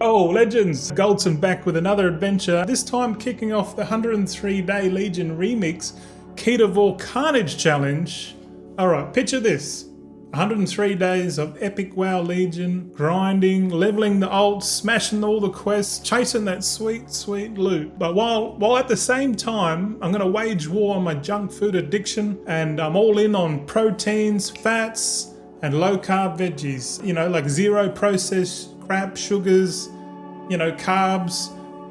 Oh, legends! Goldson back with another adventure, this time kicking off the 103-day Legion remix KetoVore Carnage challenge. Alright, picture this. 103 days of epic WoWLegion, grinding, leveling the ults, smashing all the quests, chasing that sweet, sweet loot. But while at the same time, I'm going to wage war on my junk food addiction, and I'm all in on proteins, fats, and low-carb veggies. You know, like zero processed crap, sugars, you know, carbs.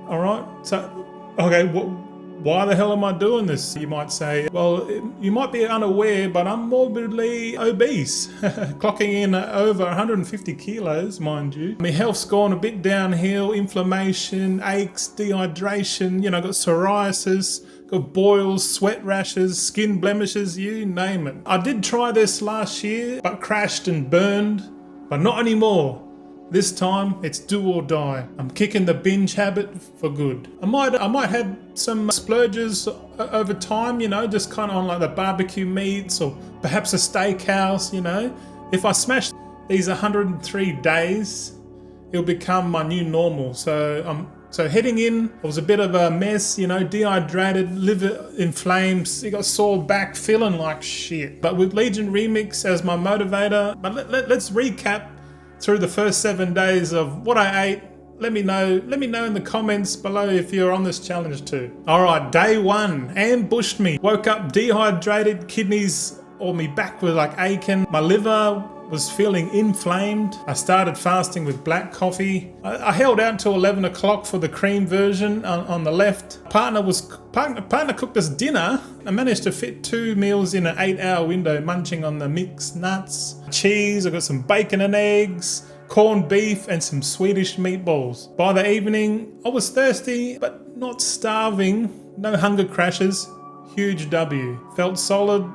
Alright, so, okay, why the hell am I doing this? You might say. Well, you might be unaware, but I'm morbidly obese, clocking in over 150 kilos, mind you. My health's gone a bit downhill, inflammation, aches, dehydration, you know, got psoriasis, got boils, sweat rashes, skin blemishes, you name it. I did try this last year, but crashed and burned, but not anymore. This time, it's do or die. I'm kicking the binge habit for good. I might have some splurges over time, you know, just kind of on like the barbecue meats or perhaps a steakhouse, you know. If I smash these 103 days, it'll become my new normal. So heading in, it was a bit of a mess, you know, dehydrated, liver in flames, you got sore back, feeling like shit. But with Legion Remix as my motivator, but let's recap through the first 7 days of what I ate. Let me know in the comments below if you're on this challenge too. All right, day one, ambushed me. Woke up dehydrated, kidneys or me back were like aching. My liver was feeling inflamed. I started fasting with black coffee. I held out till 11 o'clock for the cream version on the left. Partner cooked us dinner. I managed to fit 2 meals in an 8-hour window, munching on the mixed nuts, cheese. I got some bacon and eggs, corned beef, and some Swedish meatballs. By the evening, I was thirsty, but not starving. No hunger crashes. Huge W. Felt solid.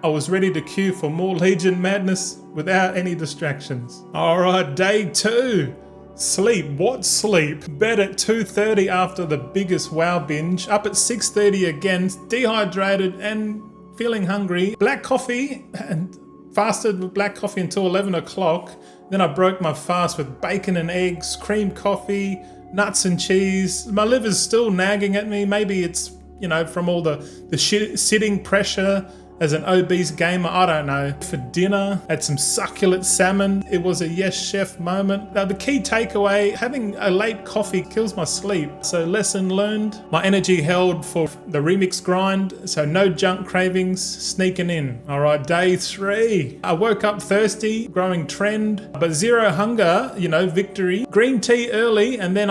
I was ready to queue for more Legion madness without any distractions. Alright, day 2. Sleep. What sleep? Bed at 2:30 after the biggest WoW binge. Up at 6:30 again, dehydrated and feeling hungry. Black coffee, and fasted with black coffee until 11 o'clock. Then I broke my fast with bacon and eggs, cream coffee, nuts and cheese. My liver's still nagging at me. Maybe it's, you know, from all the sitting pressure as an obese gamer, I don't know. For dinner, had some succulent salmon. It was a yes chef moment. Now the key takeaway, having a late coffee kills my sleep. So lesson learned. My energy held for the remix grind, so no junk cravings sneaking in. All right, day 3. I woke up thirsty, growing trend, but zero hunger, you know, victory. Green tea early, and then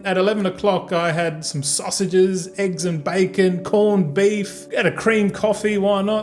at 11 o'clock I had some sausages, eggs and bacon, corned beef, had a cream coffee, why not?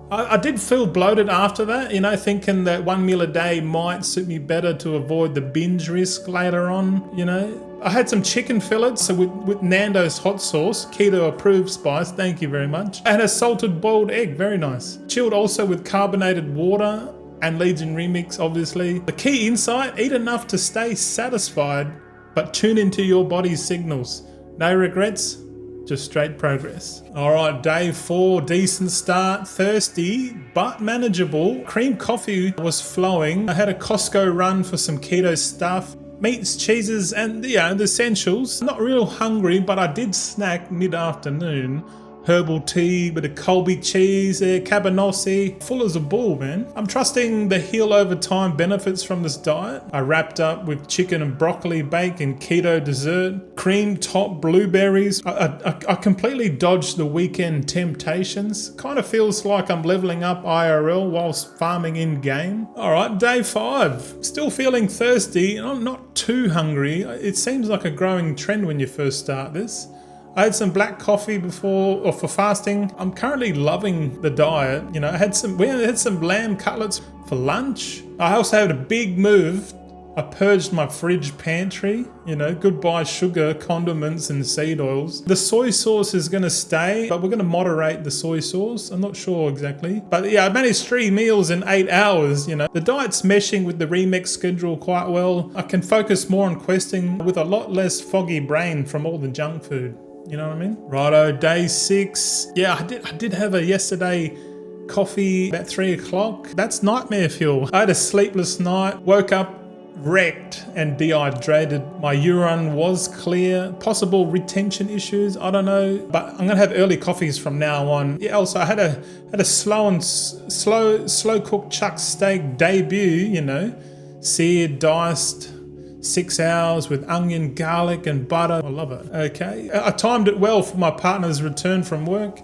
I did feel bloated after that, you know, thinking that 1 meal a day might suit me better to avoid the binge risk later on, you know. I had some chicken fillets so with Nando's hot sauce, keto approved spice, thank you very much. I had a salted boiled egg, very nice. Chilled also with carbonated water and Legion Remix, obviously. The key insight, eat enough to stay satisfied, but tune into your body's signals. No regrets. Just straight progress. All right, day 4, decent start. Thirsty, but manageable. Cream coffee was flowing. I had a Costco run for some keto stuff. Meats, cheeses, and the essentials. Not real hungry, but I did snack mid-afternoon. Herbal tea with a Colby cheese, cabanossi, full as a bull, man. I'm trusting the heal over time benefits from this diet. I wrapped up with chicken and broccoli bake and keto dessert, cream top blueberries. I completely dodged the weekend temptations. Kind of feels like I'm leveling up IRL whilst farming in game. All right, day 5. Still feeling thirsty. I'm not too hungry. It seems like a growing trend when you first start this. I had some black coffee for fasting. I'm currently loving the diet. You know, we had some lamb cutlets for lunch. I also had a big move. I purged my fridge pantry. You know, goodbye sugar, condiments, and seed oils. The soy sauce is going to stay, but we're going to moderate the soy sauce. I'm not sure exactly. But yeah, I managed 3 meals in 8 hours, you know. The diet's meshing with the remix schedule quite well. I can focus more on questing with a lot less foggy brain from all the junk food. You know what I mean? Righto, day 6. Yeah, I did have a yesterday coffee about 3 o'clock. That's nightmare fuel. I had a sleepless night, woke up wrecked and dehydrated. My urine was clear. Possible retention issues, I don't know. But I'm gonna have early coffees from now on. Yeah. Also, I had a slow cooked chuck steak debut. You know, seared, diced. 6 hours with onion, garlic, and butter. I love it. Okay. I timed it well for my partner's return from work.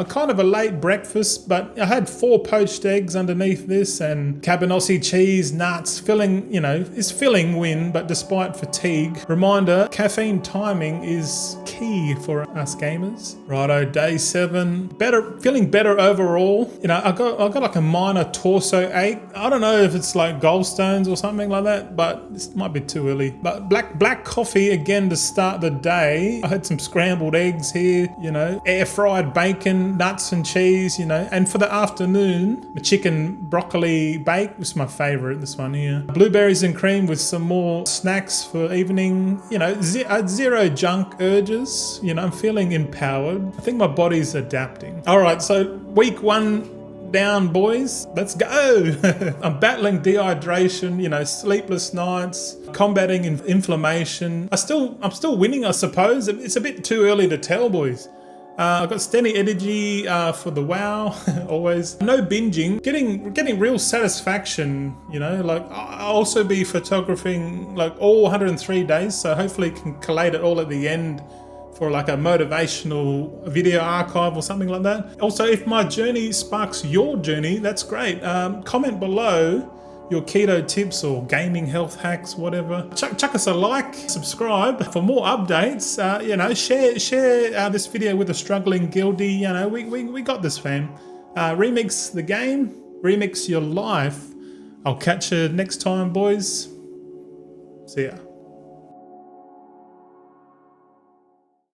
Kind of a late breakfast, but I had 4 poached eggs underneath this and cabanossi cheese, nuts, filling, you know, is filling win, but despite fatigue. Reminder, caffeine timing is key for us gamers. Righto, day 7. Feeling better overall. You know, I got like a minor torso ache. I don't know if it's like gallstones or something like that, but this might be too early. But black coffee again to start the day. I had some scrambled eggs here, you know, air fried bacon, nuts and cheese, you know. And for the afternoon, the chicken broccoli bake was my favorite, this one here. Blueberries and cream with some more snacks for evening. You know, zero junk urges. You know, I'm feeling empowered. I think my body's adapting. All right, so week 1 down, boys. Let's go. I'm battling dehydration, you know, sleepless nights, combating inflammation. I'm still winning, I suppose. It's a bit too early to tell, boys. I've got steady energy for the WoW, always. No binging, getting real satisfaction, you know, like I'll also be photographing like all 103 days, so hopefully can collate it all at the end for like a motivational video archive or something like that. Also, if my journey sparks your journey, that's great. Comment below your keto tips or gaming health hacks, whatever. Chuck us a like, subscribe for more updates. You know, share this video with a struggling guildie. You know, we got this, fam. Remix the game, remix your life. I'll catch you next time, boys. See ya.